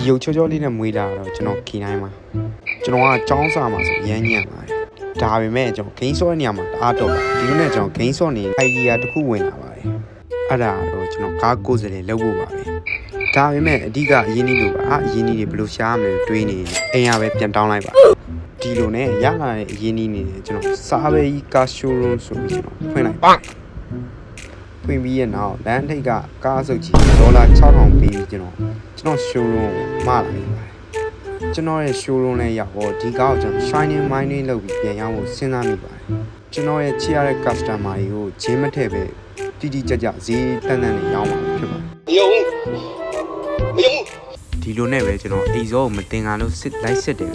ရုပ်ချောချောလေးနဲ့မွေးလာတော့ကျွန်တော်ခီနိုင်မှာကျွန်တော်ကចောင်းစာမှာဆိုရမ်းညံ့ပါတယ်ဒါပေမဲ့ကျွန်တော်ဂိမ်းဆော့တဲ့နေရာမှာတအားတော့ဒီလိုနဲ့ကျွန်တော်ဂိမ်းဆော့နေ idea တစ်ခုဝင်လာပါတယ်အဲ့ဒါတော့ကျွန်တော်ကားကိုယ်စားလှယ်လုပ်ဖို့ပါပဲဒါပေမဲ့အဓိကအရင်နည်းလို့ပါအရင်နည်းတွေဘယ်လိုရှားမလဲတွေးနေအိမ်ရပဲပြန်တောင်းလိုက်ပါဒီလိုနဲ့ရလာတဲ့အရင်နည်းနေကျွန်တော်စားပဲကြီးကားရှိုးရုံးဆိုပြီးကျွန်တော်ဖွင့်လိုက်ပါဖွင့်ပြီးရနောက်လမ်းထိပ်ကကားစုပ်ကြီးဒေါ်လာ6000ပေးပြီးကျွန်တော်ရှိုးရုံးမလာနေပါတယ်ကျွန်တော်ရဲ့ showroom နဲ့ရောက်တော့ဒီကားကိုကျွန်တော် shining mining လုပ်ပြီးပြန်ရောင်းဖို့စဉ်းစားမိပါတယ်ကျွန်တော်ရဲ့ချစ်ရတဲ့ customer တွေကိုဂျင်းမထည့်ပဲတိတိကျကျဈေးတန်းတန်းနဲ့ရောင်းမှာဖြစ်ပါတယ်မယုံဒီလိုနဲ့ပဲကျွန်တော်အိမ်စောကိုမတင်ကားလို့စစ်လိုက်စစ်တယ်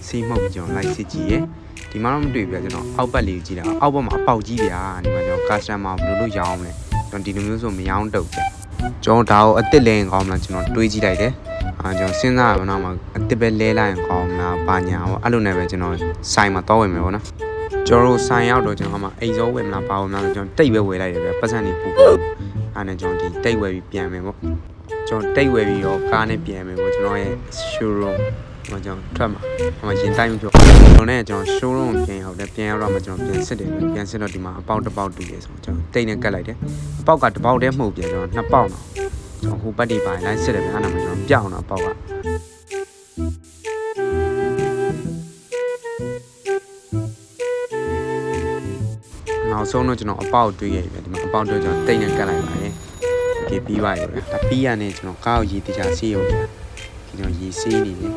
စီးမှုတ်ကျွန်တော်လိုက်စစ်ကြည့်ရယ်ဒီမှာတော့မတွေ့ပြကျွန်တော်အောက်ပတ်လေးကိုကြည့်တာအောက်ဘက်မှာအပေါက်ကြီးဗျာဒီမှာကျွန်တော် customer ဘယ်လိုလုပ်ရောင်းမလဲကျွန်တော်ဒီလိုမျိုးဆိုမရောင်းတော့ဘူးကျွန်တော်ဒါကိုအစ်စ်လဲရင်ကောင်းမလားကျွန်တော်တွေးကြည့်လိုက်တယ်ကျွန်တော်စဉ်းစားရမလားအစ်စ်ပဲလဲလိုက်ရင်ကောင်းမလားဘာညာပေါ့အဲ့လိုနဲ့ပဲကျွန်တော်ဆိုင်မှာတော့ဝင်မယ်ပေါ့နော်ကျွန်တော်ဆိုင်ရောက်တော့ကျွန်တော်မှအိမ်စောဝယ်မလားဘာဝင်မလားကျွန်တော်တိတ်ပဲဝယ်လိုက်တယ်ဗျပတ်စံနေပူပေါ့အဲ့နဲ့ကျွန်တော်ဒီတိတ်ဝယ်ပြီးပြန်မယ်ပေါ့ကျွန်တော်တိတ်ဝယ်ပြီးရောကားနဲ့ပြန်မယ်ပေါ့ကျွန်တော်ရဲ့ showroom ဟိုကျွန်တော်ထွက်မှာဟိုရင်တိုင်းပြောကျွန်တော်နဲ့ကျွန်တော် showroom ပြန်ရောက်တယ်ပြန်ရောက်တော့မှကျွန်တော်ပြန်စစ်တယ်ပြန်စစ်တော့ဒီမှာအပေါက်တစ်ပေါက်တူတယ်ဆိုကျွန်တော်တိတ်နဲ့ကတ်လိုက်တယ်အပေါက်ကတစ်ပေါက်တည်းမှုတ်ပြန်ကျွန်တော်နှစ်ပေါက်တော့ကျွန်တော်ဟိုပတ်တီပိုင်းလိုက်စစ်တယ်ဗျအဲ့ဒါမှကျွန်တော်ပြောင်းတော့ပေါက်ကနောက်ဆုံးတော့ကျွန်တော်အပေါက်တွေးရပြီဒီမှာအပေါက်တွေကျွန်တော်တိတ်နဲ့ကတ်လိုက်ပါတယ်ဒီပြီးပါရဲ့ဗျဒါပြီးရနေကျွန်တော်ကားကိုရေတခြားဆေးရုံဗျဒီကျွန်တော်ရေဆေးနေတယ်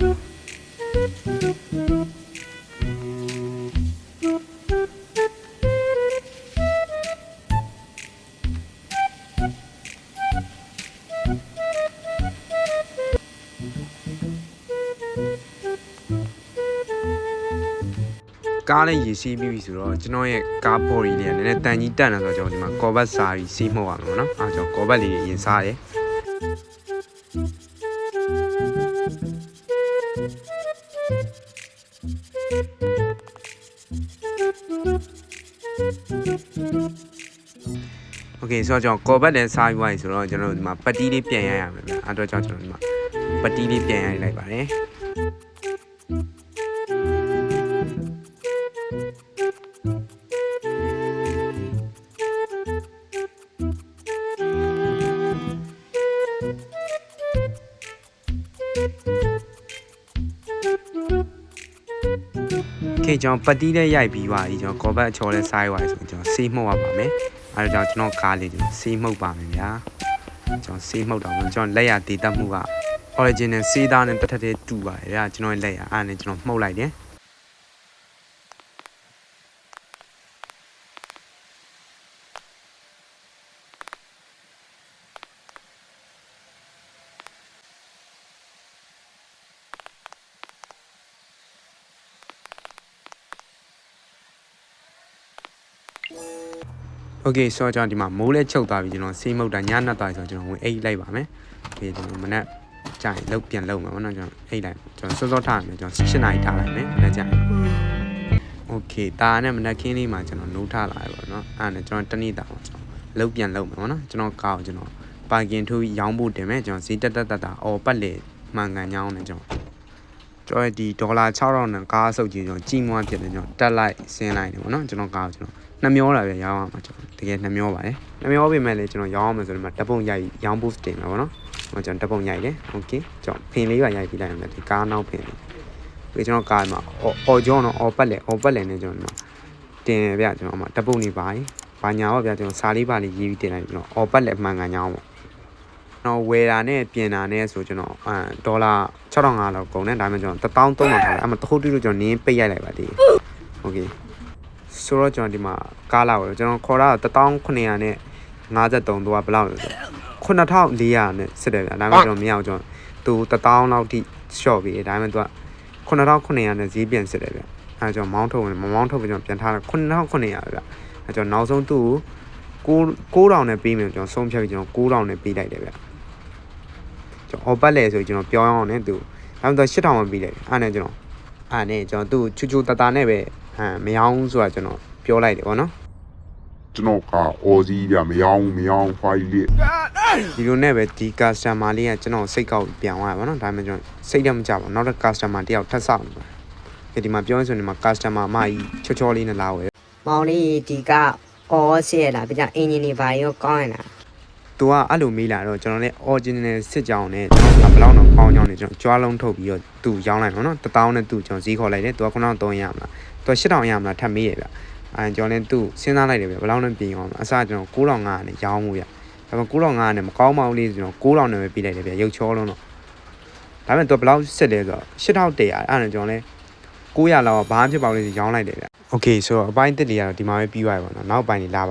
ကားလည်းရေစီးပြီးပြီဆိုတော့ကျွန်တော်ရဲ့ကားဘော်ရီလေးကလည်းနည်းနည်းတန်ကြီးတက်လာဆိုတော့ကျွန်တော်ဒီမှာကော်ဘတ်စားပြီးစီးမှုတ်ရမှာပေါ့နော်အားကျွန်တော်ကော်ဘတ်လေးရင်စားတယ်โอเคဆိုတော့ကျွန်တော်ကော်ဘတ်လည်းစားပြီးသွားပြီဆိုတော့ကျွန်တော်ဒီမှာပတ်တီးလေးပြန်ရရမယ်ဗျအဲ့တော့ကျွန်တော်ဒီမှာပတ်တီးလေးပြန်ရလိုက်ပါတယ်ခေကျွန်တော်ပတ်တီးလေးရိုက်ပြီးသွားပြီကျွန်တော်ကော်ဘတ်အချော်လေးစားရွာဆိုကျွန်တော်ဆေးမှုတ်ရပါမယ်အဲဒါကြောင့်ကျွန်တော်ကားလေးကျွန်တော်ဆေးမှုတ်ပါမယ်ဗျာကျွန်တော်ဆေးမှုတ်တော့ကျွန်တော်လက်ရတည်တတ်မှုက original ဆေးသားနဲ့တစ်ထပ်တည်းတူပါတယ်ဗျာကျွန်တော်လက်ရအားနဲ့ကျွန်တော်မှုတ်လိုက်တယ်โอเคဆိုတော့ကျွန်တော်ဒီမှာမိုးလဲချုပ်သွားပြီကျွန်တော်ဆေးမှုတ်တာညနှက်သွားပြီဆိုတော့ကျွန်တော်ဝင်အိတ်လိုက်ပါမယ်โอเคကျွန်တော်မနက်ကြာရင်လုတ်ပြန်လုတ်မှာပေါ့နော်ကျွန်တော်အိတ်လိုက်ကျွန်တော်စောစောထားရမယ်ကျွန်တော်7 နာရီထားလိုက်မယ်မနက်ကြာရင်โอเคတာနဲ့မနက်ခင်းလေးမှာကျွန်တော်နိုးထားလာရပါတော့အဲ့နဲ့ကျွန်တော်တနေ့တာပေါ့ကျွန်တော်လုတ်ပြန်လုတ်မှာပေါ့နော်ကျွန်တော်ကားကိုကျွန်တော်ပါကင်ထိုးပြီးရောင်းဖို့တင်မယ်ကျွန်တော်ဈေးတက်အော်ပတ်လေမှန်ကန်ညောင်းနေကျွန်တော်ဒီဒေါ်လာ6000နဲ့ကားစုပ်ကြီးကျွန်တော်ကြီးမွားဖြစ်တယ်ကျွန်တော်တက်လိုက်ဆင်းလိုက်နေပေါ့နော်ကျွန်တော်ကားကိုကျွန်တော်နှမျောတာပဲရောင်းရမှာကျွန်တော်တကယ်နှမျောပါတယ်နှမျောပေမဲ့လည်းကျွန်တော်ရောင်းအောင်မယ်ဆိုတော့ဓပုံရိုက်ရောင်းဖို့တင်မှာပေါ့နော်ဟိုကျွန်တော်ဓပုံရိုက်တယ်โอเคကျွန်တော်ဖင်လေးပါရိုက်ပြီးလိုက်အောင်ဒီကားနောက်ဖင်လေးပြီးကျွန်တော်ကားမှာအော်ကျောင်းတော့အော်ပတ်လေနဲ့ကျွန်တော်တင်ရဗျကျွန်တော်အမဓပုံနေပါဘာညာတော့ဗျကျွန်တော်စာလေးပါလေးရေးပြီးတင်လိုက်ကျွန်တော်အော်ပတ်လေမှန်ကန်ညောင်းပေါ့ကျွန်တော်ဝယ်တာနဲ့ပြင်တာနဲ့ဆိုကျွန်တော်ဒေါ်လာ6500လောက်ကုန်တယ်ဒါမှမဟုတ်ကျွန်တော်1300ထားတယ်အမတခုတူလို့ကျွန်တော်နင်းပိတ်ရိုက်လိုက်ပါဒီโอเคဆိုတော့ကျွန်တော်ဒီမှာကားလာတော့ကျွန်တော်ခေါ်တာ1900နဲ့53သူကဘယ်လောက်လဲဆို9400နဲ့စစ်တယ်ဗျာဒါမှမဟုတ်ကျွန်တော်မရအောင်ကျွန်တော်သူ1000လောက်ထိ short ပြီးဒါမှမဟုတ်သူက9900နဲ့ဈေးပြန်စစ်တယ်ဗျာအဲကျွန်တော်မောင်းထုတ်ဝင်မောင်းထုတ်ပြီးကျွန်တော်ပြန်ထားတာ9900ဗျာအဲကျွန်တော်နောက်ဆုံးသူ့ကို9000နဲ့ပေးမယ်ကျွန်တော်ဆုံးဖြတ်ပြီးကျွန်တော်9000နဲ့ပေးလိုက်တယ်ဗျာကျွန်တော် offer လဲဆိုကျွန်တော်ပြောင်းအောင်နဲ့သူဒါမှမဟုတ်8000ပဲပေးလိုက်တယ်အဲ့နဲ့ကျွန်တော်သူ့ချူချူတတနဲ့ပဲမရောင်းဆိုတာကျွန်တော်ပြောလိုက်တယ်ဗောနော်ကျွန်တော်ကအော်စီးပြမရောင်းဖိုင်လေး ဒီလိုနဲ့ပဲဒီ customer လေးကကျွန်တော်စိတ်ကောက်ပြန်သွားရပါတော့ဒါပေမဲ့ကျွန်တော်စိတ်တော့မကြပါဘူးနောက်တစ် customer တယောက်ထပ်ဆောက်နေပါဒီမှာပြောရင်ဆိုရင်ဒီမှာ customer အမကြီးချောလေးနဲ့လာဝယ် မောင်လေးဒီကအော်စီရလားပြကြအင်ဂျင်နီဘာရောကောင်းရလား သူကအဲ့လိုမေးလာတော့ကျွန်တော်လည်း original စစ်ကြောင်နဲ့ကျွန်တော်ဘယ်လောက်တော့ပေါင်းကြောင်နေကျွန်တော်ကြွားလုံးထုတ်ပြီးတော့သူ့ရောင်းလိုက်ပါတော့1000နဲ့သူ့ကျွန်တော်ဈေးခေါ်လိုက်တယ်သူက9300ရမလားသူက8000ရမလားထပ်မေးရဗျကျွန်တော်လည်းသူ့စဉ်းစားလိုက်တယ်ဗျဘယ်လောက်နဲ့ပြင်အောင်အစကျွန်တော်9500နဲ့ရောင်းမှုရဒါပေမဲ့9500နဲ့မကောင်းပါဘူးလေးကျွန်တော်9000နဲ့ပဲပြလိုက်တယ်ဗျရုပ်ချောလုံးတော့ဒါပေမဲ့သူဘယ်လောက်စစ်လဲဆိုတော့8100အဲ့ဒါနဲ့ကျွန်တော်လည်း900လောက်ဘာမှဖြစ်ပါလို့ရောင်းလိုက်တယ်ဗျ Okay ဆိုတော့အပိုင်းတစ်တွေကတော့ဒီမှာပဲပြီးသွားပြီပေါ့နော်နောက်ပိုင်းတွေလာပါ